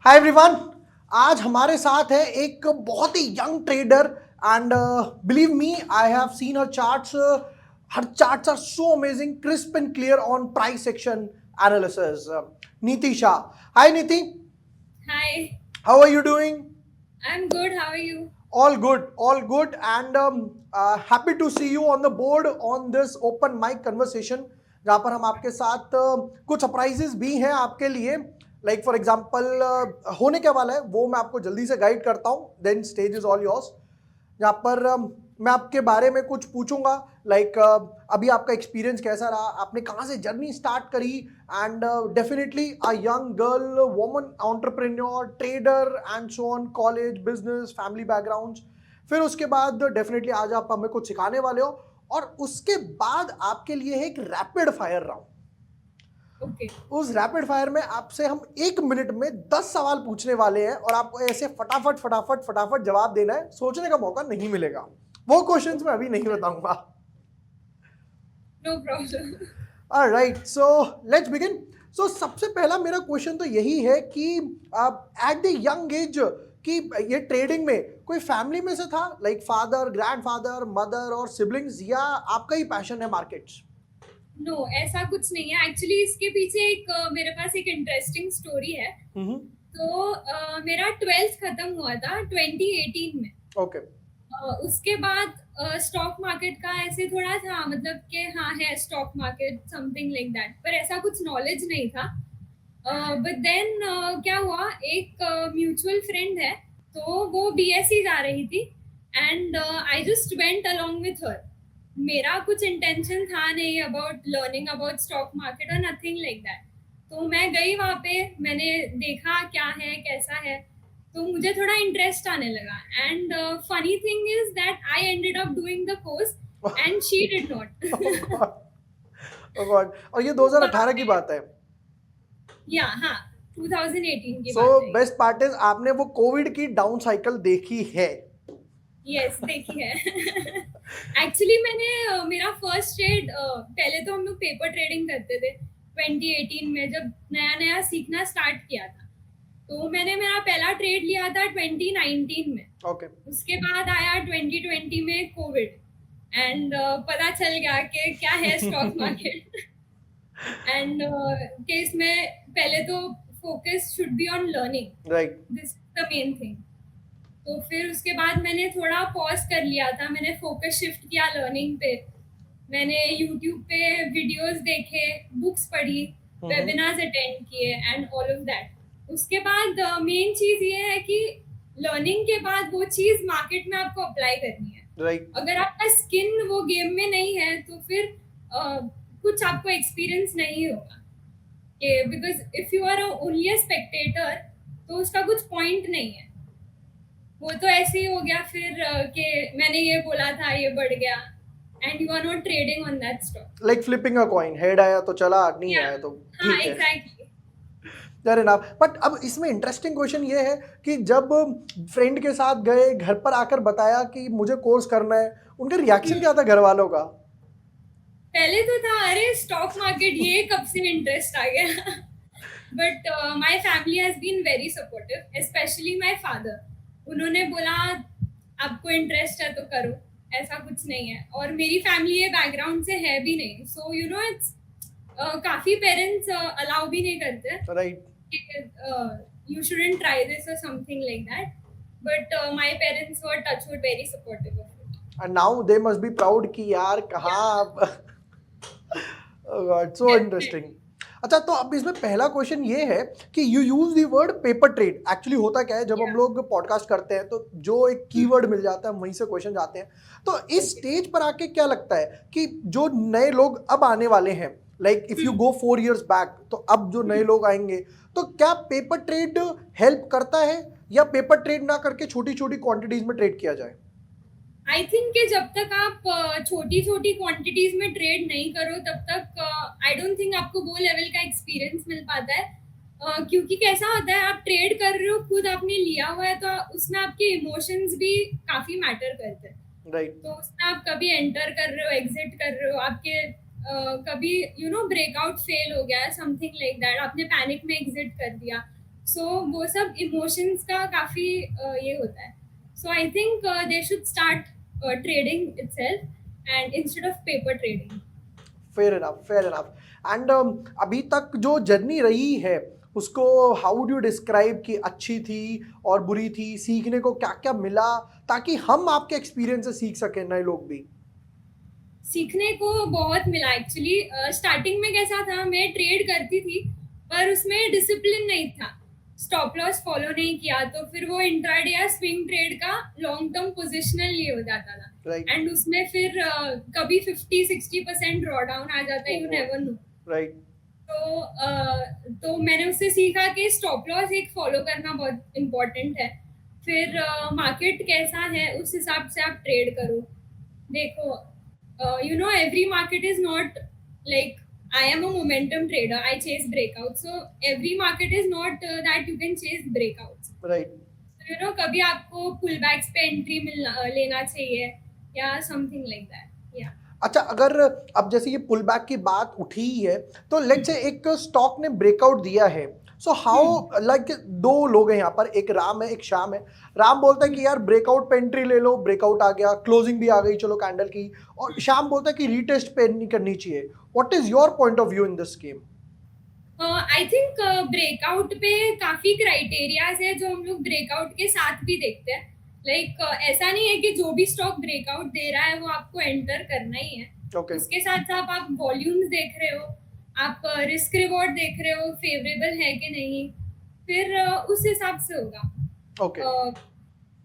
Hi everyone. आज हमारे साथ है एक बहुत ही young trader and believe me I have seen her charts are so amazing, crisp and clear on price section analysis. Niti Shah. Hi Niti, Hi, how are you doing? I'm good. How are you? All good, and happy to see you on the board on this open mic conversation, जहाँ पर हम आपके साथ कुछ surprises भी हैं आपके लिए। लाइक फॉर एग्जांपल होने क्या वाला है वो मैं आपको जल्दी से गाइड करता हूँ, then stage is all yours. जहाँ पर मैं आपके बारे में कुछ पूछूंगा, लाइक अभी आपका एक्सपीरियंस कैसा रहा, आपने कहाँ से जर्नी स्टार्ट करी, and definitely a young girl, woman entrepreneur, trader and so on, college, business, family backgrounds. फिर उसके बाद डेफिनेटली आज आप हमें कुछ सिखाने वाले हो, और उसके बाद आपके लिए है एक रैपिड फायर राउंड। Okay. उस रैपिड फायर में आपसे हम 1 मिनट में 10 सवाल पूछने वाले हैं, और आपको ऐसे फटाफट फटाफट फटाफट जवाब देना है, सोचने का मौका नहीं मिलेगा। वो क्वेश्चंस मैं अभी नहीं बताऊंगा। No problem. Alright, so let's begin. So सबसे पहला मेरा क्वेश्चन तो यही है कि आप एट द यंग एज कि ये ट्रेडिंग में कोई फैमिली में से था, लाइक फादर, ग्रैंडफादर, मदर और सिबलिंग्स, या आपका ही पैशन है मार्केट्स? No, ऐसा कुछ नहीं है। एक्चुअली इसके पीछे मेरे पास एक इंटरेस्टिंग स्टोरी है। हम्म। तो मेरा 12th खत्म हुआ था 2018 में। ओके। उसके बाद स्टॉक मार्केट का ऐसे थोड़ा था, मतलब कि हाँ है stock market something like that, पर ऐसा कुछ नॉलेज नहीं था। बट देन क्या हुआ, एक म्यूचुअल फ्रेंड है, तो वो बीएससी जा रही थी and I just went along with her. मेरा कुछ इंटेंशन था नहीं about learning about stock market और नथिंग लाइक दैट। तो मैं गई वहाँ पे, मैंने देखा क्या है कैसा है, तो मुझे थोड़ा इंटरेस्ट आने लगा। And funny thing is that I ended up doing the course and she did not. Oh God, और ये 2018 की बात है। या हाँ, 2018 की सो बात है। बेस्ट पार्ट इज आपने वो कोविड की डाउन साइकिल देखी है। यस, देखी है। एक्चुअली मैंने मेरा फर्स्ट ट्रेड, पहले तो हम लोग पेपर ट्रेडिंग करते थे 2018 में, जब नया नया सीखना स्टार्ट किया था। तो मैंने मेरा पहला ट्रेड लिया था 2019 में। ओके। उसके बाद आया 2020 में कोविड एंड पता चल गया कि क्या है स्टॉक मार्केट। एंड कि इसमें पहले तो focus should be on learning, right. This is the main thing. तो फिर उसके बाद मैंने थोड़ा पॉज कर लिया था, मैंने फोकस शिफ्ट किया लर्निंग पे। मैंने यूट्यूब पे वीडियोस देखे, बुक्स पढ़ी, वेबिनार्स अटेंड किए एंड ऑल ऑफ दैट। उसके बाद मेन चीज़ ये है कि लर्निंग के बाद वो चीज़ मार्केट में आपको अप्लाई करनी है। राइट। अगर आपका स्किन वो गेम में नहीं है तो फिर कुछ आपको एक्सपीरियंस नहीं होगा। Because if you are only a spectator तो उसका कुछ पॉइंट नहीं है। वो तो ऐसे ही हो गया फिर कि मैंने ये बोला था ये बढ़ गया and you are not trading on that stock. Like flipping a coin, head आया तो चला, नहीं या आया तो हाँ, ठीक है। एग्जैक्टली। Fair enough. बट अब इसमें इंटरेस्टिंग क्वेश्चन ये है कि जब फ्रेंड के साथ गए, घर पर आकर बताया कि मुझे कोर्स करना है, उनका रिएक्शन क्या था घर वालों का? पहले तो था अरे स्टॉक मार्केट ये कब से इंटरेस्ट आ गया। But my family has been very supportive, specially my father. उन्होंने बोला आपको इंटरेस्ट है तो करो, ऐसा कुछ नहीं है। और मेरी फैमिली ये बैकग्राउंड से है भी नहीं, सो यू नो इट्स काफी पेरेंट्स अलाउ भी नहीं करते right. you shouldn't try this or something like that. But my parents were touchwood very supportive of it. And now they must be proud कि यार कहाँ Yeah, आप। God, so interesting. definitely. अच्छा, तो अब इसमें पहला क्वेश्चन ये है कि you use the word paper trade. Actually होता क्या है, जब हम Yeah. लोग पॉडकास्ट करते हैं तो जो एक कीवर्ड मिल जाता है वहीं से क्वेश्चन जाते हैं। तो इस Okay. स्टेज पर आके क्या लगता है कि जो नए लोग अब आने वाले हैं, like if you go 4 years back, तो अब जो नए लोग आएंगे, तो क्या पेपर ट्रेड हेल्प करता है, या पेपर ट्रेड ना करके छोटी छोटी क्वांटिटीज में ट्रेड किया जाए? आई थिंक कि जब तक आप छोटी छोटी क्वांटिटीज में ट्रेड नहीं करो तब तक आई डोंट थिंक आपको वो लेवल का एक्सपीरियंस मिल पाता है। क्योंकि कैसा होता है, आप ट्रेड कर रहे हो, खुद आपने लिया हुआ है, तो उसमें आपके इमोशंस भी काफी मैटर करते हैं। राइट। तो उसमें आप कभी एंटर कर रहे हो, एग्जिट कर रहे हो, आपके कभी ब्रेकआउट फेल हो गया, समथिंग लाइक दैट, आपने पैनिक में एग्जिट कर दिया, सो वो सब इमोशंस का काफ़ी ये होता है. So I think they should start trading itself and instead of paper trading. Fair enough, fair enough. And अभी तक जो जर्नी रही है उसको हाउ डू डिस्क्राइब कि अच्छी थी और बुरी थी, सीखने को क्या क्या मिला, ताकि हम आपके एक्सपीरियंस से सीख सकें, नए लोग भी. सीखने को बहुत मिला एक्चुअली. स्टार्टिंग में कैसा था, मैं ट्रेड करती थी पर उसमें डिसिप्लिन नहीं था. स्टॉप लॉस फॉलो नहीं किया तो फिर वो इंट्राडे या स्विंग ट्रेड का लॉन्ग टर्म पोजिशनल ये हो जाता था. राइट. एंड उसमें फिर कभी 50-60% ड्रॉ डाउन आ जाता है, यू नेवर नो. राइट. तो मैंने उससे सीखा कि स्टॉप लॉस एक फॉलो करना बहुत इम्पोर्टेंट है. फिर मार्केट कैसा है उस हिसाब से आप ट्रेड करो. देखो, you know, every market is not like, I am a momentum trader, I chase breakouts, so every market is not that you can chase breakouts. Right. So, you know, कभी आपको pullbacks पे entry लेना चाहिए या something like that. Yeah. अच्छा, अगर अब जैसे ये पुल बैक की बात उठी ही है, तो लेट्स से एक स्टॉक ने ब्रेकआउट दिया है, सो हाउ, लाइक दो लोग हैं यहाँ पर, एक राम है एक श्याम है. राम बोलता है कि यार ब्रेकआउट पे एंट्री ले लो, ब्रेकआउट आ गया, क्लोजिंग भी आ गई, चलो कैंडल की. और श्याम बोलता है कि रीटेस्ट पे नहीं करनी चाहिए. What is your point of view in this game? I think breakout पे काफी क्राइटेरियाज है जो हम लोग ब्रेकआउट के साथ भी देखते हैं. लाइक ऐसा नहीं है कि जो भी स्टॉक ब्रेकआउट दे रहा है वो आपको एंटर करना ही है. ओके. उसके साथ साथ आप वॉल्यूम्स देख रहे हो, आप रिस्क रिवॉर्ड देख रहे हो, फेवरेबल है कि नहीं, फिर उस हिसाब से होगा. ओके.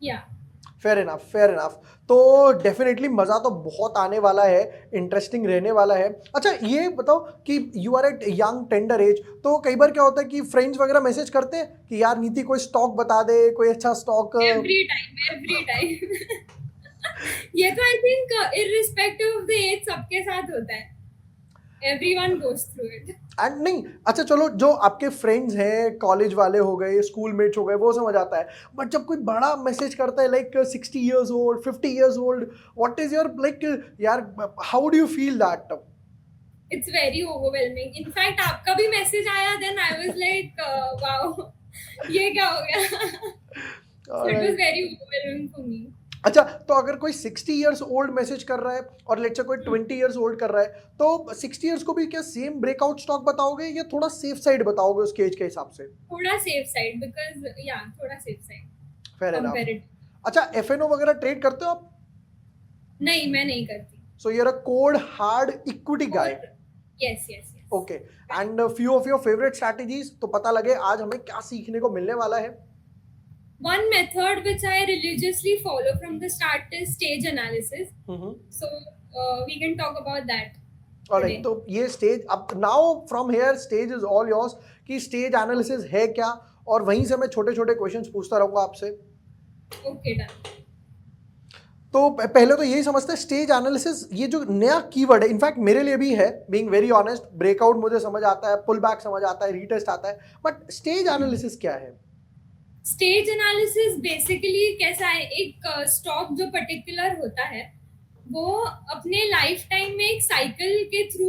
या फेयर इनफ, फेयर इनफ. तो डेफिनेटली मज़ा तो बहुत आने वाला है, इंटरेस्टिंग रहने वाला है. अच्छा, ये बताओ कि you are at young tender age, तो कई बार क्या होता है कि फ्रेंड्स वगैरह मैसेज करते हैं कि यार नीति कोई स्टॉक बता दे, कोई अच्छा stock. Every time, every time. ये तो I think irrespective of the age सबके साथ होता है. Everyone goes through it. And नहीं, अच्छा चलो, जो आपके फ्रेंड्स हैं, कॉलेज वाले हो गए, स्कूल मेट्स हो गए, वो समझ आता है. बट जब कोई बड़ा मैसेज करता है like 60 years old, 50 years old, what is your like, यार how do you feel that? It's very overwhelming. In fact आपका भी मैसेज आया, then I was like wow, ये क्या हो गया. So it was very overwhelming for me. अच्छा, तो अगर कोई 60 years old मैसेज कर रहा है और लेट्स से कोई 20 years old कर रहा है, तो 60 years को भी क्या सेम ब्रेकआउट स्टॉक बताओगे या थोड़ा सेफ साइड बताओगे उसके एज के हिसाब से? थोड़ा सेफ साइड, बिकॉज या थोड़ा safe side fair enough. Comparative. अच्छा, एफएनओ वगैरह ट्रेड करते हो आप? नहीं, मैं नहीं करती. So you are a code hard equity guy. Yes yes yes. Okay. And few of your favourite strategies, तो पता लगे आज हमें क्या सीखने को मिलने वाला है. One method which I religiously follow from the start is stage analysis. So we can talk about that. Alright, तो ये स्टेज, अब now from here stage is all yours, कि स्टेज एनालिसिस है क्या, और वहीं से मैं छोटे छोटे क्वेश्चंस पूछता रहूंगा आपसे. Okay, done. तो पहले तो यही समझते हैं स्टेज एनालिसिस, ये जो नया कीवर्ड है, इनफैक्ट मेरे लिए भी है, बीइंग वेरी ऑनेस्ट. ब्रेकआउट मुझे समझ आता है, पुल बैक समझ आता है, रीटेस्ट आता है, बट स्टेज एनालिसिस क्या है? स्टेज एनालिसिस बेसिकली कैसा है, एक स्टॉक जो पर्टिकुलर होता है वो अपने लाइफ टाइम में एक साइकिल के थ्रू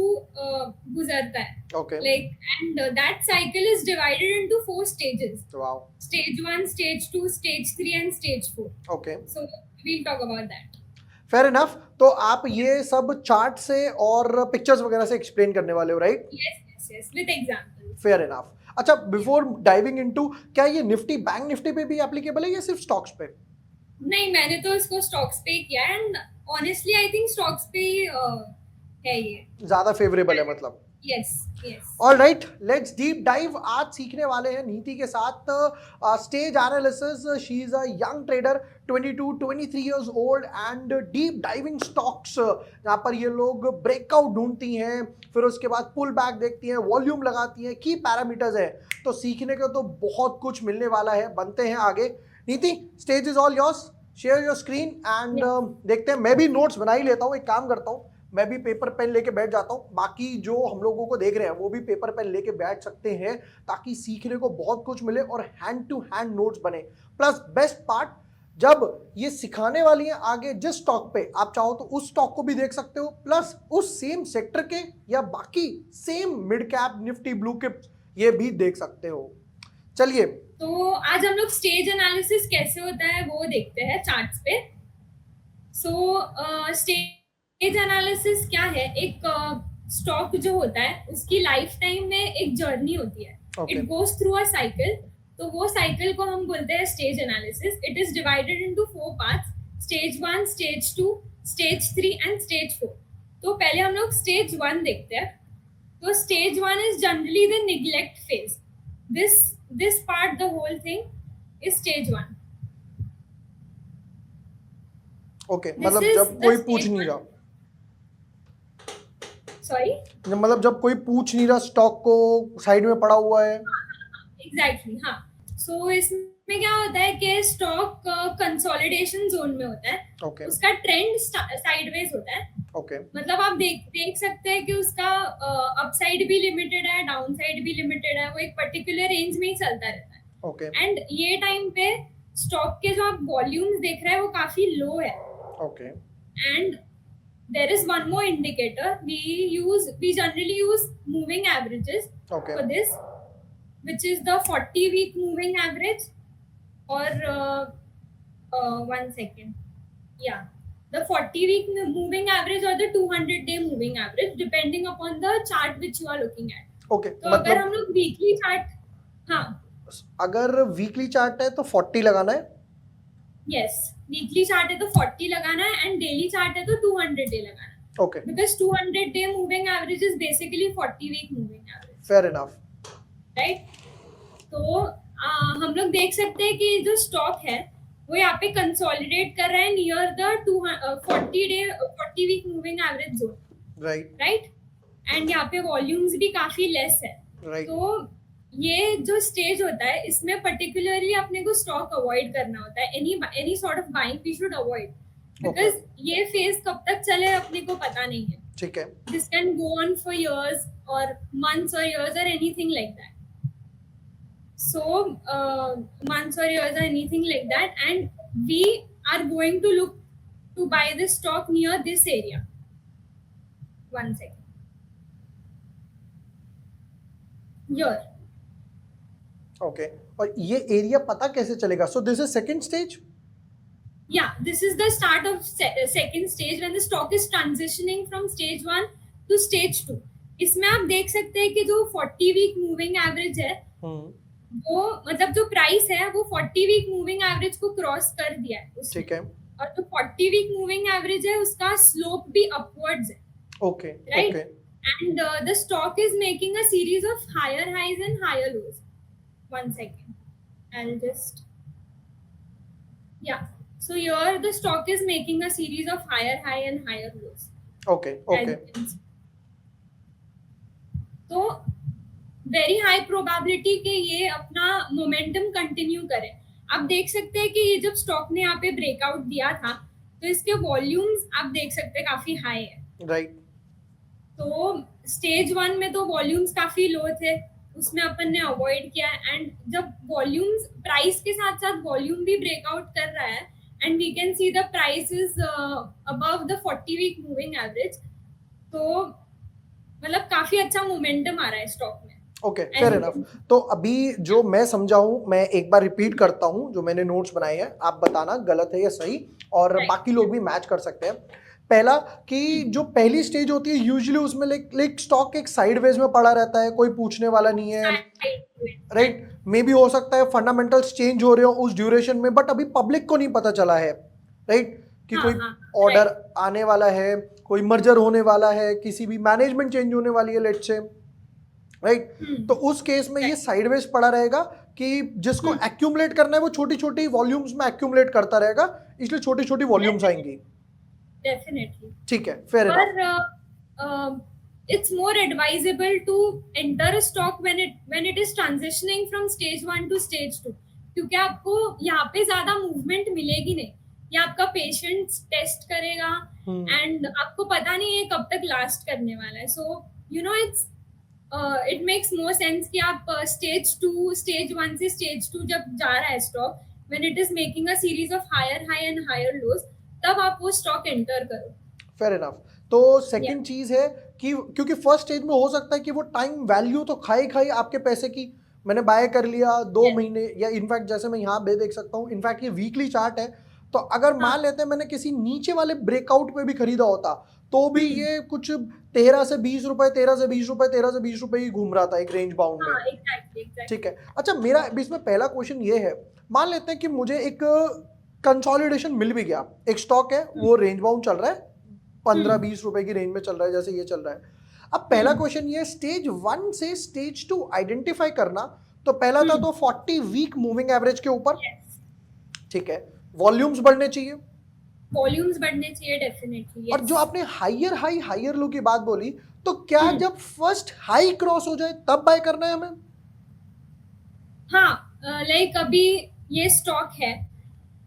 गुजरता है. Okay. Like and that cycle is divided into 4 stages. Wow. Stage 1, Stage 2, Stage 3 and Stage 4. Okay. So we'll talk about that. Fair enough. तो आप ये सब चार्ट से और पिक्चर्स वगैरह से एक्सप्लेन करने वाले हो, right? Yes, with examples. Fair enough. अच्छा, बिफोर डाइविंग इनटू, क्या ये निफ्टी, बैंक निफ्टी पे भी एप्लीकेबल है या सिर्फ स्टॉक्स पे? नहीं, मैंने तो इसको स्टॉक्स पे ही किया, and honestly I think stocks पे ही है ये ज्यादा फेवरेबल है मतलब. Yes yes. All right, let's deep dive. आज सीखने वाले हैं नीति के साथ stage analysis. She is a young trader, 22-23 years old, and deep diving stocks, जहाँ पर ये लोग ब्रेकआउट ढूंढती हैं, फिर उसके बाद पुल बैक देखती हैं, वॉल्यूम लगाती हैं, की पैरामीटर्स है. तो सीखने को तो बहुत कुछ मिलने वाला है. बनते हैं आगे. नीति, stage is all yours. Share your screen and देखते हैं. मैं भी नोट्स बना ही लेता हूँ, एक काम करता हूँ, मैं भी पेपर पेन लेके बैठ जाता हूँ. बाकी जो हम लोगों को देख रहे हैं वो भी पेपर पेन लेके बैठ सकते हैं, ताकि सीखने को बहुत कुछ मिले और हैंड टू हैंड नोट्स बने. प्लस बेस्ट पार्ट, जब ये सिखाने वाली हैं आगे, जिस स्टॉक पे आप चाहो तो उस स्टॉक को भी देख सकते हो, प्लस उस सेम सेक्टर के या बाकी same mid cap Nifty blue chips ये भी देख सकते हो. चलिए तो आज हम लोग स्टेज एनालिसिस कैसे होता है वो देखते हैं चार्ट्स पे। सो स्टेज एनालिसिस क्या है, एक स्टॉक जो होता है उसकी लाइफ टाइम में एक जर्नी होती है, Okay. It goes through a cycle. तो वो साइकिल को हम बोलते हैं stage analysis. It is divided into 4 parts, stage 1, stage 2, stage 3 and stage 4। तो पहले हम लोग स्टेज 1 देखते हैं। तो stage 1 is generally the neglect phase. This part, the whole thing is stage 1. Okay, This मतलब is जब the कोई stage पूछ नहीं one. रहा, Sorry. मतलब जब कोई पूछ नहीं रहा, स्टॉक को साइड में पड़ा हुआ है। Exactly. हाँ. So इसमें क्या होता है कि स्टॉक कंसोलिडेशन जोन में होता है। ओके उसका ट्रेंड साइडवेज होता है। ओके मतलब आप देख सकते हैं कि उसका अपसाइड भी लिमिटेड है, डाउन साइड भी लिमिटेड है, वो एक पर्टिकुलर रेंज में ही चलता रहता है। ओके एंड ये टाइम पे स्टॉक के जो आप वॉल्यूम्स देख रहे हैं वो काफी लो है। Okay and there is one more indicator we generally use moving averages okay for this, which is the 40 week moving average, or 1 second, yeah, the 40 week moving average or the 200 day moving average, depending upon the chart which you are looking at. Okay, तो अगर हम लोग weekly chart, हाँ अगर weekly chart है तो 40 लगाना है। यस, वीकली चार्ट है तो 40 लगाना है एंड डेली चार्ट है तो 200 डे लगाना है। Okay, because 200 day moving average is basically 40 week moving average, fair enough. Right. तो हम लोग देख सकते हैं कि जो स्टॉक है वो यहाँ पे कंसोलिडेट कर रहा है near the 40 week moving average zone, right. And यहाँ पे वॉल्यूम्स भी काफी लेस है। तो ये जो स्टेज होता है इसमें पर्टिकुलरली अपने को स्टॉक अवॉइड करना होता है। Any sort of buying we should avoid, because ये फेज कब तक चले अपने को पता नहीं है। ठीक है, this can go on for years और months or years or anything like that. So months or years or anything like that, and we are going to look to buy this stock near this area. 1 second. Here. Okay, और ये area पता कैसे चलेगा? So this is second stage. Yeah, this is the start of second stage when the stock is transitioning from stage 1 to stage 2. इसमें आप देख सकते हैं कि जो 40 वीक मूविंग एवरेज है वो मतलब जो प्राइस है वो 40 वीक मूविंग एवरेज को क्रॉस कर दिया है उसने। ठीक है, और जो 40 वीक मूविंग एवरेज है उसका स्लोप भी अपवर्ड्स है, okay right. Okay, and the stock is making a series of higher highs and higher lows. 1 second, I'll just, yeah, so here the stock is making a series of higher high and higher lows. Okay okay, तो very high probability कि ये अपना momentum continue करे। आप देख सकते हैं कि ये जब स्टॉक ने यहाँ पे ब्रेकआउट दिया था तो इसके वॉल्यूम्स आप देख सकते हैं काफी हाई है, राइट। तो स्टेज 1 में तो वॉल्यूम्स काफी लो थे, उसमें अपन ने अवॉइड किया। एंड जब वॉल्यूम्स प्राइस के साथ साथ वॉल्यूम भी ब्रेकआउट कर रहा है and we can see the price is above the 40 week moving average, तो मतलब काफी अच्छा मोमेंटम आ रहा है स्टॉक में। Okay, fair enough. तो अभी जो मैं समझा हूँ मैं एक बार रिपीट करता हूँ, जो मैंने नोट्स बनाए हैं, आप बताना गलत है या सही, और बाकी लोग भी मैच कर सकते हैं। पहला कि जो पहली स्टेज होती है यूजुअली उसमें लाइक स्टॉक एक साइडवेज में पड़ा रहता है, कोई पूछने वाला नहीं है, राइट। मे बी हो सकता है फंडामेंटल्स चेंज हो रहे हो उस ड्यूरेशन में, बट अभी पब्लिक को नहीं पता चला है, राइट, कि कोई ऑर्डर आने वाला है, कोई मर्जर होने वाला है, किसी भी मैनेजमेंट चेंज होने वाली है, लेट्स से, राइट। तो उस केस में ये साइडवेज पड़ा रहेगा कि जिसको एक्यूमुलेट करना है वो छोटी छोटी वॉल्यूम्स में एक्यूमुलेट करता रहेगा, इसलिए छोटी छोटी वॉल्यूम्स आएंगी। डेफिनेटली, ठीक है, fair enough. it's more advisable to enter a stock when it is transitioning from stage 1 to stage 2, क्योंकि आपको यहाँ पे ज्यादा मूवमेंट मिलेगी नहीं, ये आपका पेशेंस टेस्ट करेगा एंड आपको पता नहीं है कब तक लास्ट करने वाला है। So you know it makes more sense कि आप स्टेज 1 से स्टेज 2 जब जा रहा है stock, when it is making a series of higher high and higher lows, तब आप वो स्टॉक एंटर करो। Fair enough. तो सेकंड चीज है कि क्योंकि फर्स्ट स्टेज में हो सकता है कि वो टाइम वैल्यू तो खाई आपके पैसे की, मैंने बाय कर लिया 2 Yes. महीने, या इनफैक्ट जैसे मैं यहाँ पे देख सकता हूँ, इनफैक्ट ये वीकली चार्ट है, तो अगर मान हाँ. लेते हैं मैंने किसी नीचे वाले ब्रेकआउट पे भी खरीदा होता तो भी हम्म. ये कुछ 13 से 20 रुपए, 13 से 20 रुपए, 13 से 20 रुपए ही घूम रहा था एक रेंज बाउंड में। हाँ, exactly. ठीक है, अच्छा मेरा अभी इसमें पहला क्वेश्चन ये है, मान लेते हैं कि मुझे एक कंसोलिडेशन मिल भी गया, एक स्टॉक है वो रेंज बाउंड चल रहा है, 15-20 रुपए की रेंज में चल रहा है जैसे ये चल रहा है। अब पहला क्वेश्चन ये, स्टेज 1 से स्टेज 2 आइडेंटिफाई करना, तो पहला था तो 40 वीक मूविंग एवरेज के ऊपर, Yes. ठीक है, वॉल्यूम्स बढ़ने चाहिए, वॉल्यूम्स बढ़ने चाहिए डेफिनेटली। और जो आपने हायर हाई हायर लो की बात बोली, तो क्या जब फर्स्ट हाई क्रॉस हो जाए तब बाय करना है हमें? हाँ, लाइक अभी ये स्टॉक है,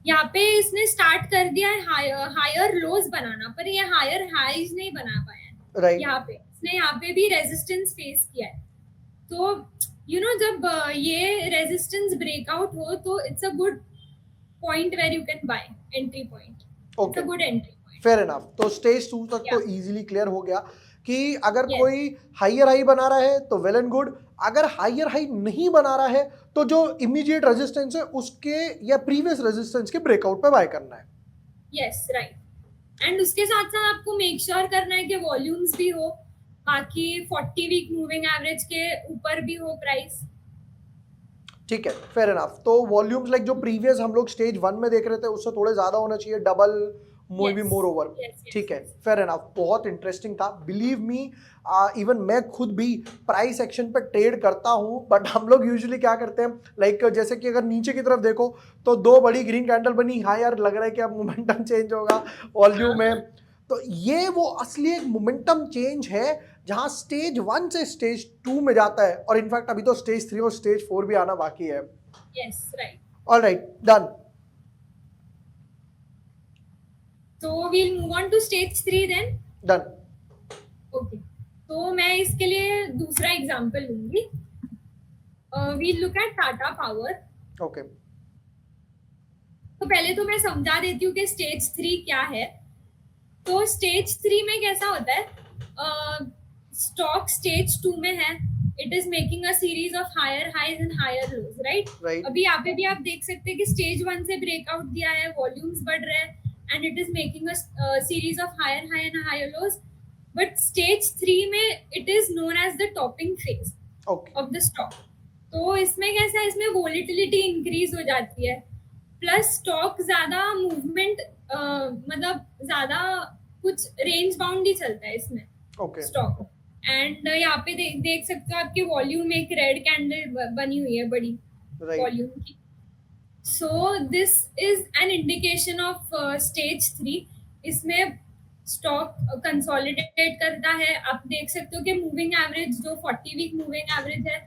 यहाँ पे इसने स्टार्ट कर दिया है हायर लोज बनाना, पर ये हायर हाईज नहीं बना पाया है। राइट, यहाँ पे इसने यहाँ पे भी रेजिस्टेंस फेस किया है, तो जब ये रेजिस्टेंस ब्रेकआउट हो तो it's a good point where you can buy, entry point, it's okay, a good entry point. Fair enough. तो स्टेज 2 तक तो Yeah. इजीली क्लियर हो गया कि अगर Yes. कोई हायर हाई बना रहा है तो वेल एंड गुड, अगर हायर हाई नहीं बना रहा है तो जो इमीडिएट रेजिस्टेंस है उसके या प्रीवियस रेजिस्टेंस के ब्रेकआउट पे बाय करना है। Yes, right. एंड उसके साथ साथ आपको मेक श्योर करना है कि वॉल्यूम्स भी हो, बाकी 40 वीक मूविंग एवरेज के ऊपर भी हो प्राइस। ठीक है, फेयर इनफ। तो वॉल्यूम्स लाइक जो प्रीवियस हम लोग स्टेज 1 में देख रहे थे उससे थोड़े ज्यादा होना चाहिए, double may be more over. ठीक है, फेयर इनफ, बहुत इंटरेस्टिंग था। बिलीव मी, इवन मैं खुद भी प्राइस एक्शन पे ट्रेड करता हूं, बट हम लोग यूजुअली क्या करते हैं, लाइक जैसे कि अगर नीचे की तरफ देखो तो 2 बड़ी ग्रीन कैंडल बनी, हाँ यार लग रहा है कि अब मोमेंटम चेंज होगा वॉल्यूम में, तो ये वो असली एक मोमेंटम चेंज है जहां स्टेज 1 से स्टेज 2 में जाता है, और इनफैक्ट अभी तो स्टेज 3 और स्टेज 4 भी आना बाकी है। Yes, right. Alright, done. So we'll move on to stage 3 then. Done. Okay. तो मैं इसके लिए दूसरा एग्जांपल लूंगी। We'll look at Tata Power. Okay, तो पहले तो मैं समझा देती हूँ कि स्टेज 3 क्या है। तो स्टेज 3 में कैसा होता है, स्टॉक स्टेज 2 में है, it is making a series of higher highs and higher lows, right. Right, अभी यहाँ पे भी आप देख सकते हैं कि स्टेज 1 से ब्रेकआउट दिया है, वॉल्यूम्स बढ़ रहे हैं, and it is making a series of higher high and higher lows. But stage 3 में it is known as the topping phase okay, of the stock. तो इसमें कैसा है, इसमें वोलेटिलिटी इंक्रीज हो जाती है, प्लस स्टॉक ज्यादा मूवमेंट, मतलब ज्यादा कुछ रेंज बाउंड ही चलता है इसमें ओके, स्टॉक। एंड यहाँ पे देख सकते हो आपके वॉल्यूम एक रेड कैंडल बनी हुई है बड़ी राइट, वॉल्यूम की। So this is an indication of stage 3। इसमें स्टॉक कंसोलिडेट करता है। आप देख सकते हो कि मूविंग एवरेज जो 40 वीक मूविंग एवरेज है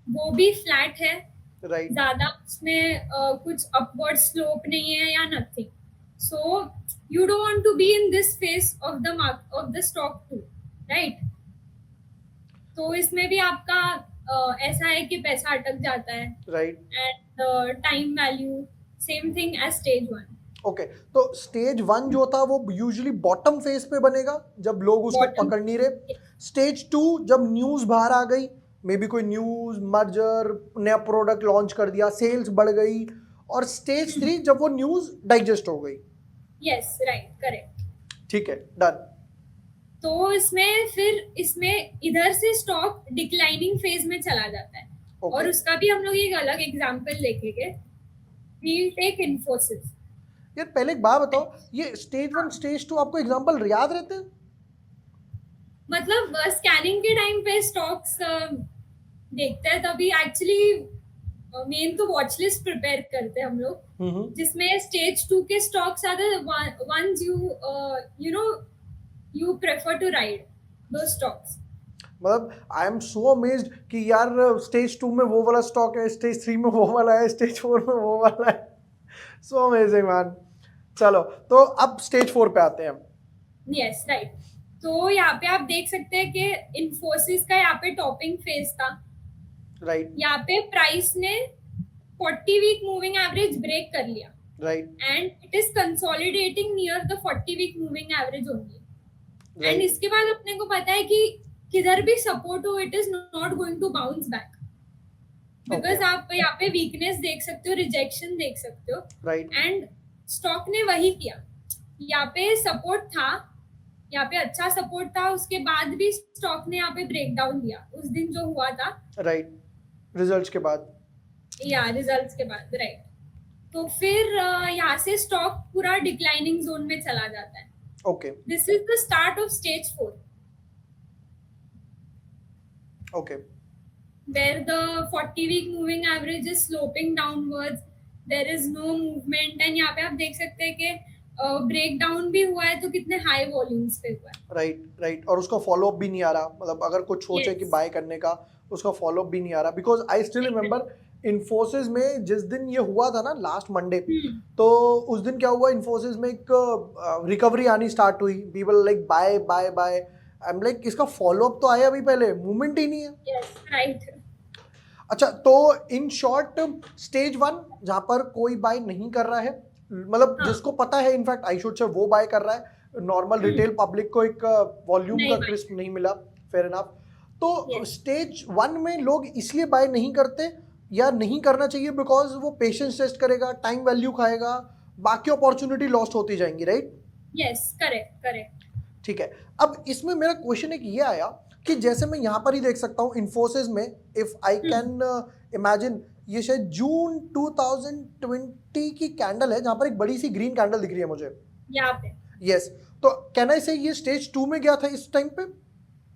वो भी फ्लैट है, राइट, ज्यादा उसमें कुछ अपवर्ड स्लोप नहीं है या nothing. So you don't want to be in this phase of the stock too, right. तो इसमें भी आपका ऐसा है कि पैसा अटक जाता है, right, and time value same thing as stage 1। Okay. तो स्टेज 1 जो था वो यूजुअली बॉटम फेज पे बनेगा जब लोग उसको Bottom. पकड़ नहीं रहे। स्टेज 2 जब न्यूज बाहर आ गई, मे बी कोई न्यूज, मर्जर, नया प्रोडक्ट लॉन्च कर दिया, सेल्स बढ़ गई, और स्टेज 3 जब वो न्यूज डाइजेस्ट हो गई। Yes, right, correct. ठीक है, डन। तो इसमें इधर से स्टॉक डिक्लाइनिंग फेज में चला जाता है। और उसका भी हम लोग एक अलग एग्जांपल देखेंगे। We'll take Infosys. यार पहले एक बात बताओ, ये स्टेज 1 स्टेज 2 आपको एग्जांपल याद रहते हैं? मतलब स्कैनिंग के टाइम पे स्टॉक्स देखते हैं, तभी एक्चुअली मेन तो वॉच लिस्ट प्रिपेयर करते हैं हम लोग, जिसमें स्टेज 2 के stocks are the ones you prefer to ride दो स्टॉक्स। मतलब आई एम सो अमेज्ड कि यार स्टेज 2 में वो वाला स्टॉक है, स्टेज 3 में वो वाला है, स्टेज 4 में वो वाला है। So amazing man. चलो, तो अब स्टेज 4 पे आते हैं हम। Yes, right. तो यहाँ पे आप देख सकते हैं कि इन्फोसिस का यहाँ पे टॉपिंग फेज था, राइट, यहाँ पे प्राइस ने 40 वीक मूविंग एवरेज ब्रेक कर लिया, right, and it is consolidating near the 40 week moving average only. And इसके बाद अपने को पता है कि किधर भी सपोर्ट हो, it is not going to bounce back. Because Okay. आप यहाँ पे वीकनेस देख सकते हो, रिजेक्शन देख सकते हो, Right. एंड स्टॉक ने वही किया। यहाँ पे सपोर्ट था, यहाँ पे अच्छा सपोर्ट था, उसके बाद भी स्टॉक ने यहाँ पे ब्रेकडाउन दिया उस दिन जो हुआ था, Right. Results के बाद. या रिजल्ट्स के बाद, राइट। तो फिर यहाँ से स्टॉक पूरा डिक्लाइनिंग जोन में चला जाता है। Okay. This is the start of stage 4, Okay. where the 40-week moving average is sloping downwards, there is no movement, and यहाँ पे आप देख सकते हैं कि ब्रेकडाउन भी हुआ है तो कितने हाई वॉल्यूम्स पे हुआ है। राइट राइट, और उसका फॉलो अप भी नहीं आ रहा, मतलब अगर कुछ सोचे Yes. कि बाय करने का, उसका फॉलो अप भी नहीं आ रहा। Because I still remember Infosys में जिस दिन ये हुआ था ना, लास्ट मंडे, तो उस दिन क्या हुआ, इन्फोसिस में एक रिकवरी आनी स्टार्ट हुई, people like buy buy buy. I am like, इसका फॉलो अप तो आया अभी, पहले मूवमेंट ही नहीं है। Yes, right. अच्छा, तो इन शॉर्ट स्टेज 1 जहां पर कोई बाय नहीं कर रहा है, मतलब हाँ। जिसको पता है, इनफैक्ट आई शुड से, वो बाय कर रहा है। नॉर्मल रिटेल पब्लिक को एक वॉल्यूम नहीं का buy। क्रिस्प नहीं मिला, फेयर इनफ। तो Yes. स्टेज 1 में लोग इसलिए बाय नहीं करते या नहीं करना चाहिए बिकॉज वो पेशेंस टेस्ट करेगा, टाइम वैल्यू खाएगा, बाकी अपॉर्चुनिटी लॉस्ट होती जाएंगी, राइट? Yes, correct correct. ठीक है। अब इसमें मेरा क्वेश्चन एक ये आया कि जैसे मैं यहाँ पर ही देख सकता हूँ इन्फोसिस में, इफ आई कैन इमेजिन, ये शायद जून 2020 की कैंडल है, जहाँ पर एक बड़ी सी ग्रीन कैंडल दिख रही है मुझे। यहाँ पे यस, तो कैन आई से ये स्टेज 2 में गया था इस टाइम पे?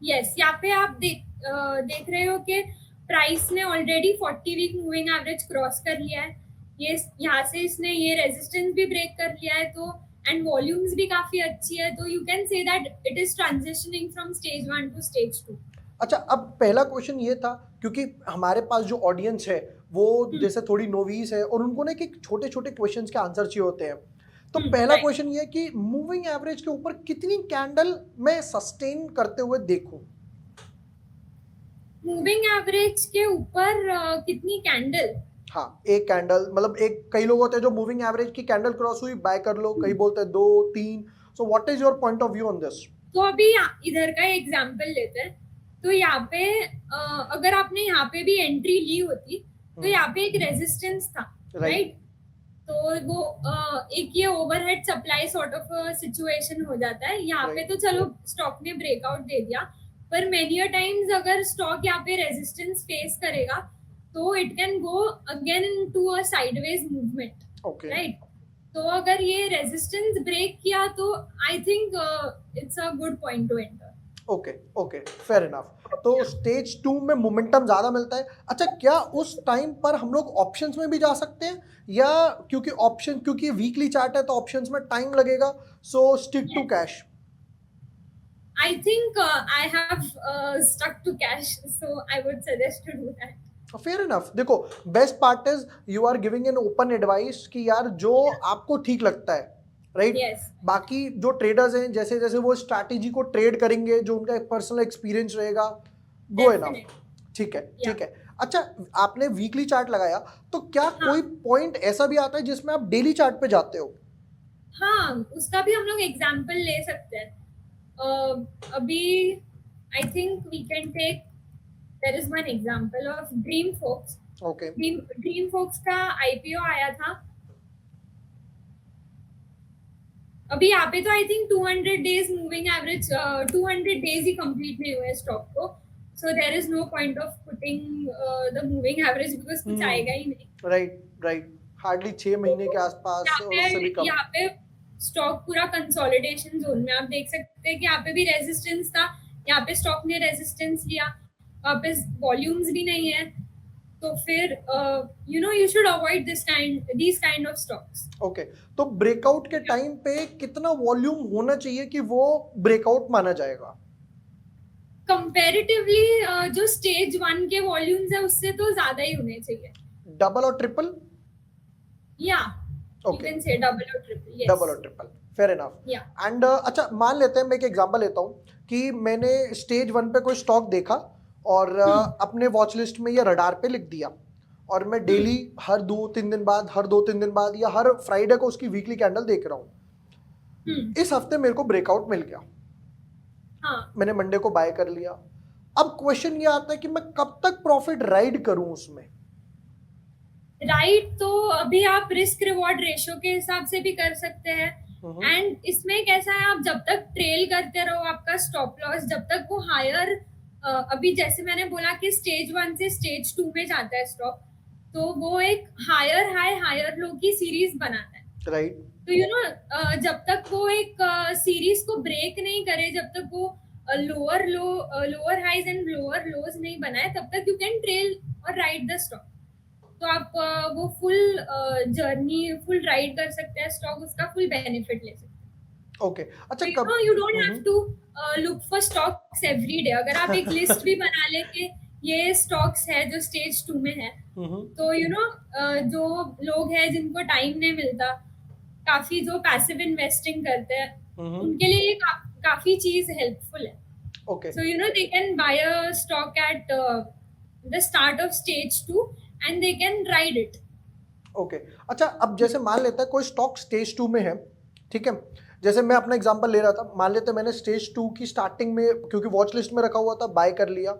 यस, यहाँ पे आप देख रहे हो कि प्राइस ने ऑलरेडी 40-वीक मूविंग एवरेज क्रॉस कर लिया है। ये यहाँ से इसने ये रेजिस्टेंस भी ब्रेक कर लिया है, तो एंड वॉल्यूम्स भी काफी अच्छी है, तो you can say that it is transitioning from stage 1 to stage 2। अच्छा, अब पहला क्वेश्चन ये था, क्योंकि हमारे पास जो ऑडियंस है वो जैसे थोड़ी नोविस है, और उनको ना कि छोटे छोटे क्वेश्चंस के आंसर चाहिए होते हैं। तो पहला right. क्वेश्चन ये कि मूविंग एवरेज के ऊपर कितनी कैंडल मैं सस्टेन करते हुए देखूं? मूविंग एवरेज के ऊपर कितनी कैंडल? हाँ, एक कैंडल, मतलब एक, कई लोग होते हैं जो मूविंग एवरेज की कैंडल क्रॉस हुई बाय कर लो, कई बोलते हैं 2 3। So what is your point of view on this? तो अभी इधर का एग्जांपल लेते हैं। तो यहाँ पे अगर आपने यहाँ पे भी एंट्री ली होती तो यहाँ पे एक रेजिस्टेंस था, राइट? तो वो एक ये overhead supply sort of situation हो जाता है यहाँ पे। तो चलो स्टॉक ने ब्रेकआउट दे दिया, पर मेनी टाइम्स अगर स्टॉक यहाँ पे रेजिस्टेंस फेस करेगा तो it can go again into a sideways movement, okay, right? तो अगर ये रेजिस्टेंस ब्रेक किया तो I think it's a good point two enter. Okay okay, fair enough. तो स्टेज 2 में मोमेंटम ज्यादा मिलता है। अच्छा, क्या उस टाइम पर हम लोग ऑप्शंस में भी जा सकते हैं, या क्योंकि वीकली चार्ट है तो ऑप्शंस में टाइम लगेगा, so stick to cash? I think I have stuck to cash, so I would suggest to do that. Fair enough. देखो, best part is you are giving an open advice कि यार जो आपको ठीक लगता है, राइट? Yes. बाकी जो ट्रेडर्स हैं, जैसे जैसे वो स्ट्रैटेजी को ट्रेड करेंगे, जो उनका पर्सनल एक्सपीरियंस रहेगा, गो इनफ। ठीक है, ठीक है। अच्छा, आपने वीकली चार्ट लगाया, तो क्या कोई पॉइंट ऐसा भी आता है जिसमें आप डेली चार्ट पे जाते हो? हाँ, उसका भी हम लोग एग्जाम्पल ले सकते हैं। अभी I think we can take, there is one example of Dream Folks. Okay, Dream Folks का आईपीओ आया था अभी यहाँ पे। तो I think 200 days moving average, 200 days ही कंप्लीट नहीं हुए स्टॉक को, so there is no point of putting the moving average because कुछ आएगा ही नहीं, राइट राइट। हार्डली 6 महीने के आसपास, उससे भी कम। यहाँ पे स्टॉक पूरा कंसोलिडेशन जोन में, आप देख सकते हैं कि यहाँ पे भी रेजिस्टेंस था, यहाँ पे स्टॉक ने रेजिस्टेंस लिया, वापस वॉल्यूम्स भी नहीं है, तो फिर you should avoid these kind of stocks. Okay, तो ब्रेकआउट के टाइम पे कितना वॉल्यूम होना चाहिए कि वो ब्रेकआउट माना जाएगा? कंपैरेटिवली जो स्टेज 1 के वॉल्यूम्स है उससे तो ज्यादा ही होने चाहिए। Double or triple? या you Okay. can say double or triple. Yes. Double or triple, fair enough. Yeah. And अच्छा, मान लेते हैं, मैं एक एग्जांपल लेता हूँ कि मैंने स्टेज 1 पे कोई स्टॉक देखा और अपने वॉच लिस्ट में या रडार पे लिख दिया, और मैं डेली हर 2-3 दिन बाद, हर 2-3 दिन बाद, या हर फ्राइडे को उसकी वीकली कैंडल देख रहा हूँ। इस हफ्ते मेरे को ब्रेकआउट मिल गया, हाँ, मैंने मंडे को बाय कर लिया। अब क्वेश्चन ये आता है कि मैं कब तक प्रॉफिट राइड करूं उसमें? राइट, तो अभी आप रिस्क रिवॉर्ड रेशो के हिसाब से भी कर सकते हैं। हम्म। एंड इसमें कैसा है, आप जब तक ट्रेल करते रहो आपका स्टॉप लॉस, जब तक वो हायर, अभी जैसे मैंने बोला कि स्टेज 1 से स्टेज 2 में जाता है स्टॉक, तो वो एक हायर हाई हायर लो की सीरीज बनाता है। राइट। तो जब तक वो एक सीरीज को ब्रेक नहीं करे, जब तक वो lower highs and lower lows नहीं बनाए, तब तक यू कैन ट्रेल और राइड द स्टॉक। तो आप वो फुल जर्नी फुल राइड कर सकते हैं स्टॉक, उसका फुल बेनिफिट ले सकते हैं। ओके। अच्छा तो कब। You don't have to look for stocks every day. अगर आप एक लिस्ट भी बना ले कि ये स्टॉक्स है जो स्टेज 2 में है, हम्म। तो जो लोग हैं जिनको टाइम नहीं मिलता, काफी जो पैसिव इन्वेस्टिंग करते हैं, हम्म। उनके लिए ये काफी चीज हेल्पफुल है। Okay. So they can buy a stock at the start of stage 2 and they can ride it. Okay. अच्छा अब जैसे मान लेता है कोई स्टॉक स्टेज 2 में है, ठीक है, जैसे मैं अपना एग्जांपल ले रहा था, मान लेते मैंने स्टेज 2 की स्टार्टिंग में क्योंकि वॉच लिस्ट में रखा हुआ था बाय कर लिया।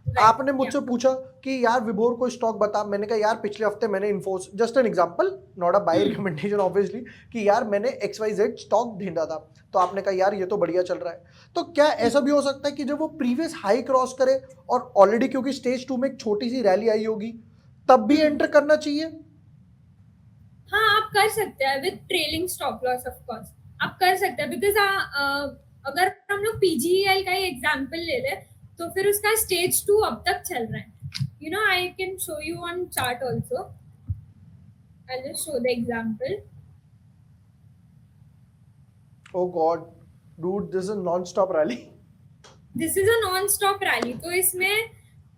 Right. आपने मुझसे पूछा कि यार विभोर कोई स्टॉक बता, मैंने कहा यार पिछले हफ्ते मैंने Infosys, just an example, not a buy recommendation obviously, कि यार मैंने XYZ स्टॉक ढूंढा था, तो आपने कहा यार ये तो बढ़िया चल रहा है। तो क्या ऐसा भी हो सकता है कि जब वो प्रीवियस हाई क्रॉस करे और ऑलरेडी क्योंकि स्टेज 2 में एक छोटी सी रैली आई होगी, तब भी एंटर करना चाहिए? हाँ, आप कर सकते हैं with trailing stop loss, of course आप कर सकते हैं, बिकॉज अगर हम लोग पीजीईएल का ही एग्जांपल ले ले, तो फिर उसका स्टेज 2 अब तक चल रहा है। I can show you on chart also. I just show the example. Oh god dude, this is non stop rally. This is a non stop rally. तो इसमें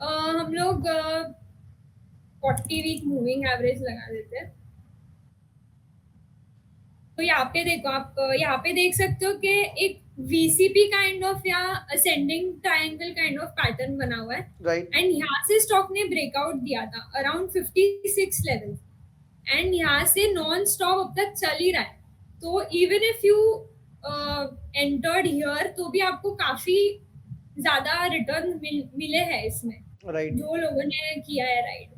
हम लोग 40 वीक मूविंग एवरेज लगा देते हैं। तो यहाँ पे देखो, आप यहाँ पे देख सकते हो कि एक वीसीपी काइंड ऑफ या ascending triangle kind of pattern बना हुआ है। राइट। एंड यहाँ से स्टॉक ने ब्रेकआउट दिया था अराउंड 56 लेवल, एंड यहाँ से नॉन स्टॉप अब तक चल ही रहा है। तो even if you entered here, तो भी आपको काफी ज्यादा रिटर्न मिले हैं इसमें, राइट। जो लोगों ने किया है राइड।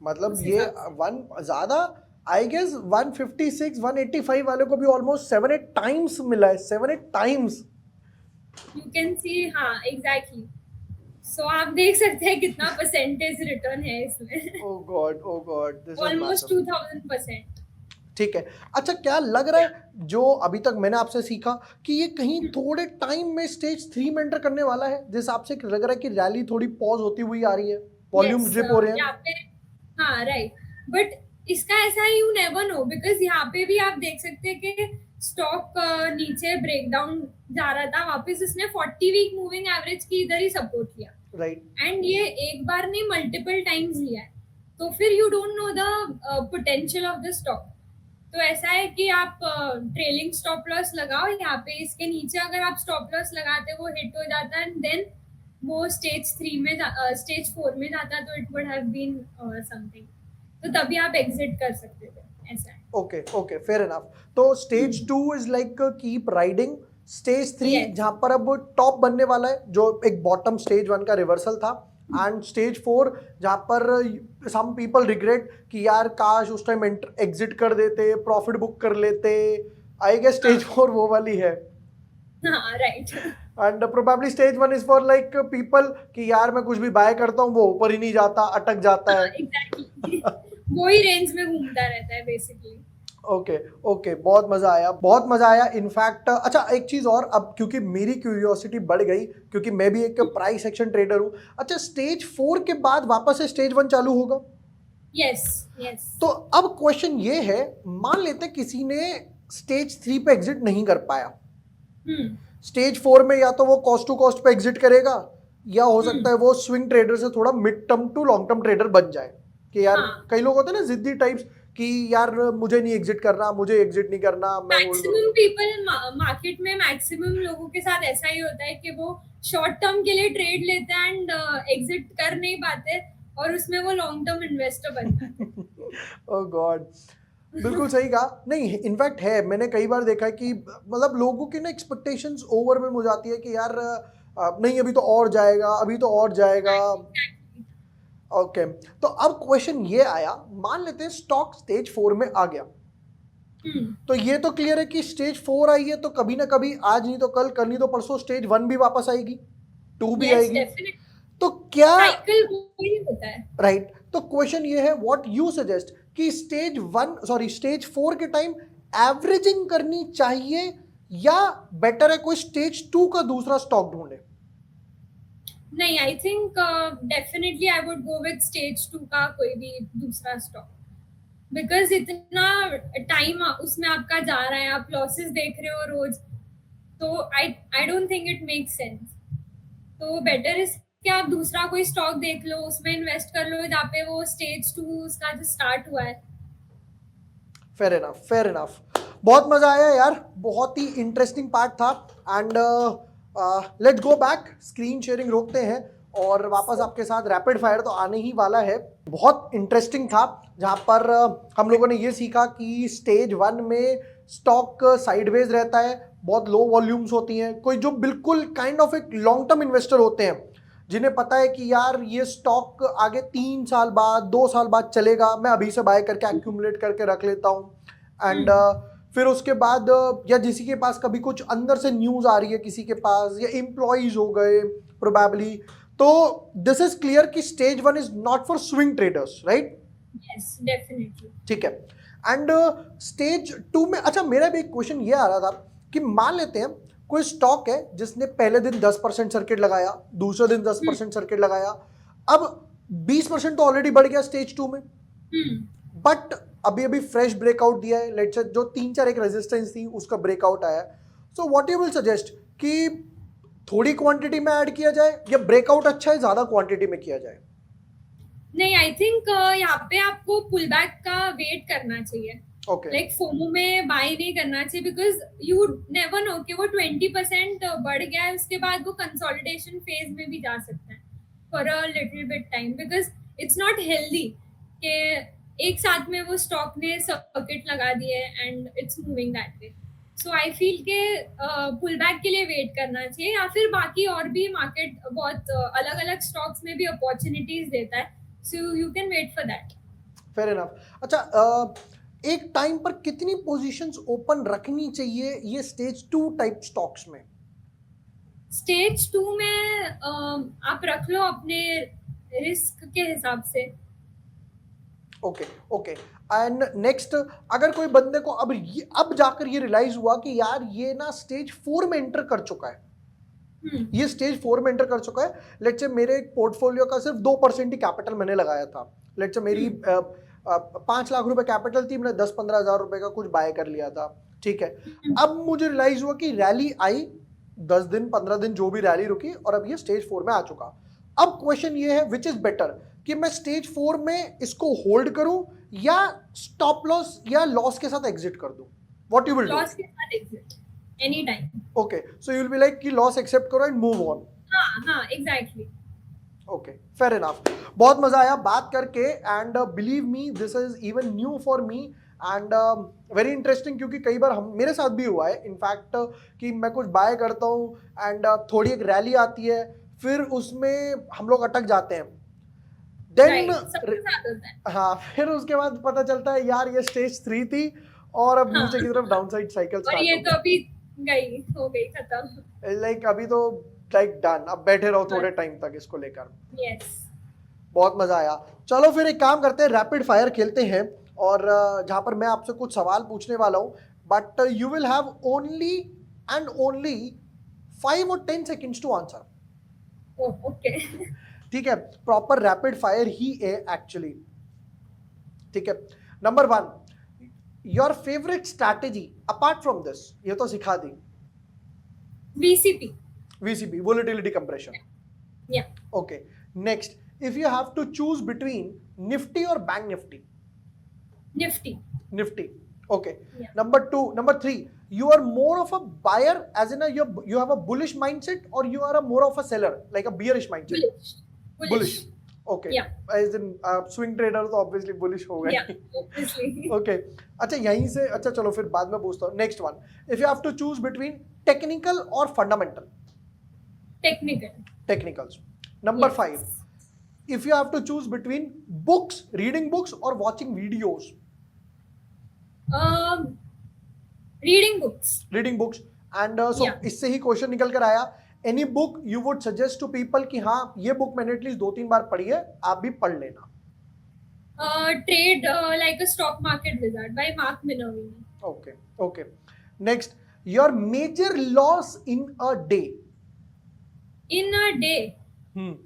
मतलब उस ये हिसाब से। वन ज्यादा, आई गेस 156 185 वाले को भी ऑलमोस्ट 7-8 टाइम्स मिला है, 7-8 टाइम्स। यू कैन सी, हाँ एग्जैक्टली। सो आप देख सकते हैं कितना परसेंटेज रिटर्न है इसमें। Oh god this is almost massive. 2000%। ठीक है। अच्छा क्या लग रहा है जो अभी तक मैंने आपसे सीखा कि ये कहीं थोड़े टाइम में स्टेज 3 में एंटर करने वाला है, जिस हिसाब से लग रहा है कि रैली थोड़ी पॉज होती हुई आ रही है, वॉल्यूम ड्रिप हो रहे हैं। यहाँ पे, हाँ राइट, बट इसका ऐसा है, यू नेवर नो, बिकॉज यहाँ पे भी आप देख सकते हैं कि स्टॉक नीचे ब्रेकडाउन जा रहा था, वापस इसने 40 वीक मूविंग एवरेज की इधर ही सपोर्ट किया। राइट। एंड ये एक बार नहीं मल्टीपल टाइम्स लिया है। तो फिर you don't know the potential of the stock. तो ऐसा है कि आप ट्रेलिंग स्टॉप लॉस लगाओ यहाँ पे, इसके नीचे अगर आप स्टॉप लॉस लगाते वो हिट हो जाता है, एंड देन वो स्टेज 3 में स्टेज 4 में जाता, तो it would have been something. तो तभी आप एग्जिट कर सकते थे, ऐसा है। Okay fair enough. तो stage 2 is like keep riding, stage 3 Yes. जहां पर अब टॉप बनने वाला है, जो एक बॉटम स्टेज 1 का रिवर्सल था, एंड स्टेज 4 जहां पर सम पीपल रिग्रेट कि यार काश उस टाइम एग्जिट कर देते, प्रॉफिट बुक कर लेते। आई गेस स्टेज 4 वो वाली है, हाँ right. And probably stage 1 is for like people कि यार मैं कुछ भी बाय करता हूँ वो ऊपर ही नहीं जाता, अटक जाता है। एग्जैक्टली। वो ही रेंज में घूमता रहता है बेसिकली। ओके बहुत मजा आया इनफैक्ट। अच्छा एक चीज और, अब क्योंकि मेरी क्यूरियोसिटी बढ़ गई क्योंकि मैं भी एक प्राइस एक्शन ट्रेडर हूँ। अच्छा स्टेज 4 के बाद वापस से स्टेज 1 चालू होगा? Yes yes. तो अब क्वेश्चन ये है, मान लेते किसी ने स्टेज 3 पे एग्जिट नहीं कर पाया, स्टेज 4 में या तो वो कॉस्ट टू कॉस्ट पे एग्जिट करेगा, या हो सकता है वो स्विंग ट्रेडर से थोड़ा mid term to long term trader बन जाए। कि यार हाँ। कई लोग होते हैं ना जिद्दी टाइप्स कि यार मुझे नहीं एग्जिट करना, मुझे एग्जिट नहीं करना, मैं मैक्सिमम पीपल मार्केट में, मैक्सिमम लोगों के साथ ऐसा ही होता है कि वो शॉर्ट टर्म के लिए ट्रेड लेते हैं एंड एग्जिट कर नहीं पाते, और उसमें वो लॉन्ग टर्म इन्वेस्टर बनते हैं। ओह गॉड, बिल्कुल सही कहा। नहीं इनफैक्ट है, मैंने कई बार देखा है कि मतलब लोगों की ना एक्सपेक्टेशंस ओवरवेल्म हो जाती है कि यार नहीं अभी तो और जाएगा, अभी तो और जाएगा। ओके, तो अब क्वेश्चन ये आया, मान लेते हैं स्टॉक स्टेज 4 में आ गया, तो ये तो क्लियर है कि स्टेज 4 आई है तो कभी ना कभी, आज नहीं तो कल नहीं तो परसों स्टेज 1 भी वापस आएगी, 2 भी यस आएगी, डेफिनेटली, तो क्या, साइकिल वही होता है। राइट, तो क्वेश्चन ये है व्हाट यू सजेस्ट कि स्टेज 4 के टाइम एवरेजिंग करनी चाहिए या बेटर है कोई स्टेज 2 का दूसरा स्टॉक ढूंढे? नहीं, I think definitely I would go with stage 2 का कोई भी दूसरा स्टॉक, बिकॉज इतना टाइम उसमें आपका जा रहा है, आप लॉसेस देख रहे हो रोज, तो I don't think it make sense. तो बेटर इज कि आप दूसरा कोई स्टॉक देख लो, उसमें इन्वेस्ट कर लो जहाँ पे वो स्टेज 2 उसका जो स्टार्ट हुआ है। Fair enough, fair enough. बहुत मजा आया यार, बहुत ही इंटरेस्टिंग पार्ट था। And let's go back, screen sharing रोकते हैं और वापस आपके साथ रैपिड फायर तो आने ही वाला है। बहुत इंटरेस्टिंग था, जहां पर हम लोगों ने ये सीखा कि स्टेज 1 में स्टॉक साइडवेज रहता है, बहुत लो वॉल्यूम्स होती हैं। कोई जो बिल्कुल काइंड ऑफ एक लॉन्ग टर्म इन्वेस्टर होते हैं, जिन्हें पता है कि यार ये स्टॉक आगे 3 साल बाद 2 साल बाद चलेगा, मैं अभी से बाय करके एक्यूमुलेट करके रख लेता हूँ। एंड फिर उसके बाद या किसी के पास कभी कुछ अंदर से न्यूज़ आ रही है किसी के पास, या एम्प्लॉयज हो गए प्रोबेबली, तो दिस इज क्लियर कि stage 1 is not for swing traders, right? Yes definitely. ठीक है। एंड स्टेज 2 में, अच्छा मेरा भी एक क्वेश्चन ये आ रहा था कि मान लेते हैं कोई स्टॉक है जिसने पहले दिन 10% सर्किट लगाया, दूसरे दिन 10% सर्किट लगाया, अब 20% तो ऑलरेडी बढ़ गया स्टेज 2 में, बट अभी अभी फ्रेश ब्रेकआउट दिया है, लेट्स से जो 3-4 एक रेजिस्टेंस थी उसका ब्रेकआउट आया, so what you will suggest कि थोड़ी क्वांटिटी में ऐड किया जाए या ब्रेकआउट अच्छा है ज्यादा क्वांटिटी में किया जाए? नहीं, आई थिंक यहाँ पे आपको पुल बैक का वेट करना चाहिए। ओके, लाइक फोमो में बाय नहीं करना चाहिए, बिकॉज यू नेवर नो कि वो 20% बढ़ गया है, उसके बाद वो कंसोलिडेशन फेज में भी जा सकता है for a little bit time, because it's not healthy कि एक साथ में वो स्टॉक ने सर्किट लगा दिए and it's moving that way. So I feel के पुल बैक के लिए वेट करना चाहिए, या फिर बाकी और भी मार्केट बहुत अलग अलग स्टॉक्स में भी अपॉर्चुनिटीज देता है, so you can wait for that. Fair enough. अच्छा, एक टाइम पर कितनी पोजीशंस ओपन रखनी चाहिए ये स्टेज 2 टाइप स्टॉक्स में? स्टेज 2 में आप रख लो अपने रिस्क के हिसाब से। Okay okay. एंड नेक्स्ट, अगर कोई बंदे को अब जाकर ये रियलाइज हुआ कि यार ये ना स्टेज 4 में एंटर कर चुका है, ये स्टेज 4 में एंटर कर चुका है, लेट्स से मेरे पोर्टफोलियो का सिर्फ 2% ही कैपिटल मैंने लगाया था, लेट्स से मेरी 5 लाख रुपए कैपिटल थी, मैंने 10-15 हज़ार रुपए का कुछ बाय कर लिया था, ठीक है। अब मुझे रियलाइज हुआ कि रैली आई, 10 दिन 15 दिन जो भी रैली रुकी, और अब ये स्टेज 4 में आ चुका। अब क्वेश्चन ये है विच इज बेटर, कि मैं स्टेज 4 में इसको होल्ड करूं या स्टॉप लॉस या लॉस के साथ एग्जिट कर दूं? What you will do? Loss के साथ exit any time. Okay, so you will be like कि लॉस एक्सेप्ट करो एंड मूव ऑन। हाँ एग्जैक्टली। Okay, fair enough. बहुत मजा आया बात करके, and believe me this is even new for me and very interesting, क्योंकि कई बार मेरे साथ भी हुआ है इनफैक्ट कि मैं कुछ बाय करता हूँ एंड थोड़ी एक रैली आती है, फिर उसमें हम लोग अटक जाते हैं, देन हाँ, फिर उसके बाद पता चलता है यार ये स्टेज 3 थी और अब नीचे की तरफ डाउनसाइड साइकिल और ये तो अभी हो गई खत्म, लाइक अभी तो लाइक डन, अब बैठे रहो थोड़े टाइम तक इसको लेकर। यस। बहुत मजा आया। चलो फिर एक काम करते हैं, रैपिड फायर खेलते हैं, और जहां पर मैं आपसे कुछ सवाल पूछने वाला हूं, but you will have only and only 5 और 10 सेकेंड्स टू आंसर। ओके ठीक है, प्रॉपर रैपिड फायर ही है एक्चुअली। ठीक है, number 1, your favourite strategy apart from this, ये तो सिखा दी। VCP, volatility compression. Yeah. Okay. Next, if you have to choose between Nifty or Bank Nifty? Nifty. Okay. Yeah. Number 3, you are more of a buyer, as in you have a bullish mindset, or you are more of a seller, like a bearish mindset? Bullish. Okay. Yeah. As in swing trader तो obviously bullish हो गए. Yeah, obviously. Okay. अच्छा, यहीं से अच्छा चलो फिर बाद में पूछता हूँ. Next one, if you have to choose between technical or fundamental? Technicals. Number 5, if you have to choose between books, reading books or watching videos? Reading books. Reading books. And so Yeah. इससे ही question निकल कर आया, any book you would suggest to people कि हाँ ये book मैंने at least 2-3 बार पढ़ी है, आप भी पढ़ लेना. Trade Like a Stock Market Wizard by Mark Minervini. Okay. Next, your major loss in a day. In a day,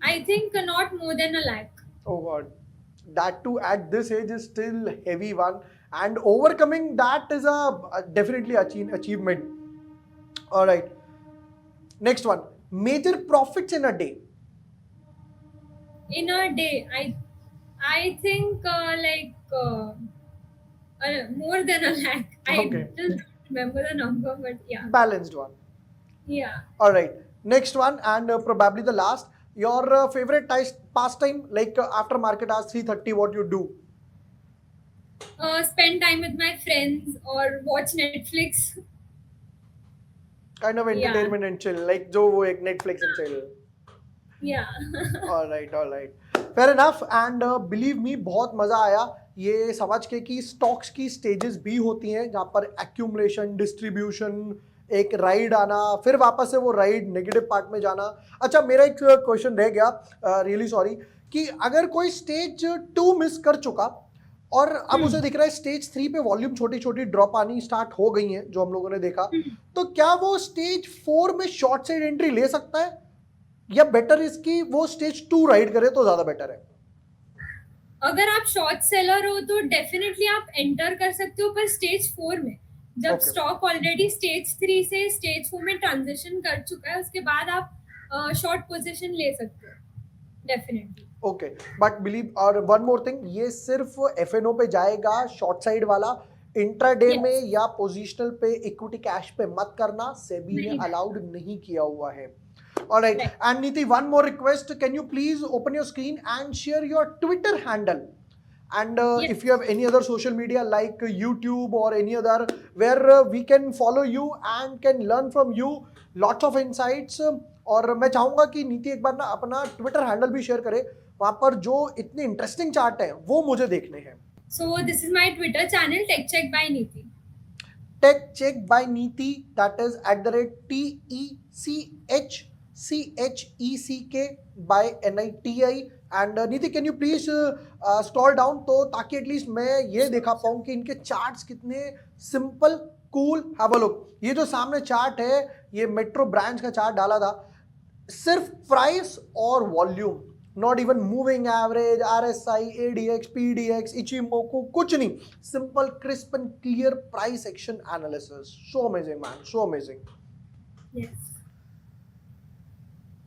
I think not more than 1 lakh. Oh God, that too at this age is still heavy one, and overcoming that is a definitely achievement. All right. Next one, major profits in a day. In a day, I think more than 1 lakh. I Okay. just don't remember the number, but yeah. Balanced one. Yeah. All right. Next one, and probably the last. Your favorite pastime, like after market hours 3:30, what you do? Spend time with my friends or watch Netflix. Kind of entertainment and chill, like जो वो एक Netflix and chill. Yeah. All right. Fair enough. And believe me, बहुत मजा आया ये समझ के कि स्टॉक्स की स्टेजेस भी होती हैं जहाँ पर एक्यूमुलेशन, डिस्ट्रीब्यूशन, एक राइड आना, फिर वापस से वो राइड नेगेटिव पार्ट में जाना. अच्छा, मेरा एक क्वेश्चन रह गया, रियली सॉरी, कि अगर कोई स्टेज 2 मिस कर चुका और अब उसे दिख रहा है स्टेज 3 पे वॉल्यूम छोटी छोटी ड्रॉप आनी स्टार्ट हो गई हैं जो हम लोगों ने देखा, तो क्या वो स्टेज 4 में शॉर्ट साइड एंट्री ले सकता है या बेटर इसकी वो स्टेज 2 राइड करे तो ज्यादा बेटर है? अगर आप शॉर्ट सेलर हो तो डेफिनेटली आप एंटर कर सकते हो, पर स्टेज 4 में जब Okay. स्टॉक ऑलरेडी स्टेज 3 से स्टेज 4 में ट्रांजिशन कर चुका है, उसके बाद आप शॉर्ट पोजीशन ले सकते हो डेफिनेटली. ओके, बट बिलीव और वन मोर थिंग, ये सिर्फ एफएनओ पे जाएगा शॉर्ट साइड वाला, इंट्राडे Yes. में या पोजिशनल पे इक्विटी कैश पे मत करना, सेबी ने नहीं. अलाउड नहीं किया हुआ है. ऑलराइट. Right. एंड नीति, one more request, can you please open your screen and share your Twitter handle, and Yes. if you have any other social media like YouTube or any other where we can follow you and can learn from you lots of insights. और मैं चाहूंगा कि नीति एक बार ना अपना Twitter handle भी share करे, वहां पर जो इतने इंटरेस्टिंग चार्ट हैं वो मुझे देखने हैं. So this is my Twitter channel, Tech Check by Neeti. Tech Check by Neeti, that is @TECHCHECK by NITI. And Niti, can you please scroll down तो ताकि एटलीस्ट मैं ये देखा पाऊँ कि इनके चार्ट्स कितने simple, cool. Have a look. ये जो सामने चार्ट है ये मेट्रो ब्रांच का चार्ट डाला था, सिर्फ प्राइस और volume, not even moving average, RSI, ADX, PDX, Ichimoku, कुछ नहीं, simple crisp and clear price action analysis. So amazing man, so amazing. Yes.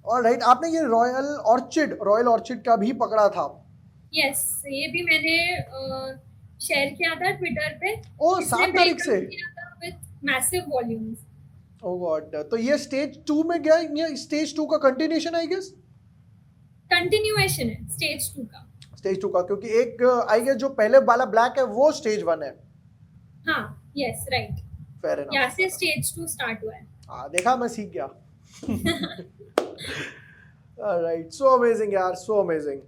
Alright. आपने ये रॉयल ऑर्चिड का भी पकड़ा था? Yes, ये भी मैंने शेयर किया था ट्विटर पे. ओ, 7 तारीख से. With massive volumes. Oh God. तो ये स्टेज 2 में गया, ये स्टेज 2 का कंटिन्यूएशन आई गेस? कंटिन्यूएशन है स्टेज 2 का. स्टेज 2 का, क्योंकि एक आई गेस जो पहले वाला ब्लैक है वो स्टेज 1 है. हाँ, यस, राइट. Fair enough. यहाँ से स्टेज 2 स्टार्ट हुआ है. हाँ, देखा, मैं सीख गया. ऑलराइट. सो अमेजिंग यार, so amazing.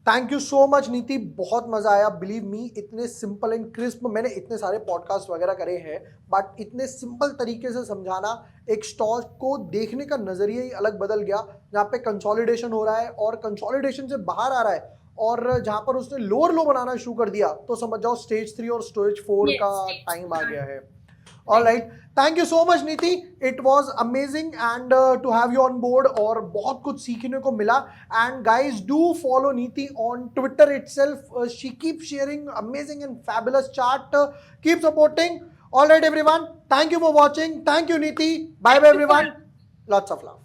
Thank you so much नीति, बहुत मजा आया. बिलीव मी, इतने सिंपल एंड क्रिस्प, मैंने इतने सारे पॉडकास्ट वगैरह करे हैं बट इतने सिंपल तरीके से समझाना, एक स्टॉक को देखने का नजरिया ही अलग बदल गया. जहाँ पे कंसोलिडेशन हो रहा है और कंसोलिडेशन से बाहर आ रहा है और जहाँ पर उसने लोअर लो बनाना शुरू कर दिया, तो समझ जाओ स्टेज 3 और स्टेज 4 Yes, का stage टाइम आ 4. गया है. All right. Thank you so much Neeti. It was amazing and to have you on board और बहुत कुछ सीखने को मिला. And guys, do follow Neeti on Twitter itself. She keeps sharing amazing and fabulous chart. Keep supporting. All right everyone. Thank you for watching. Thank you Neeti. Bye bye everyone. Lots of love.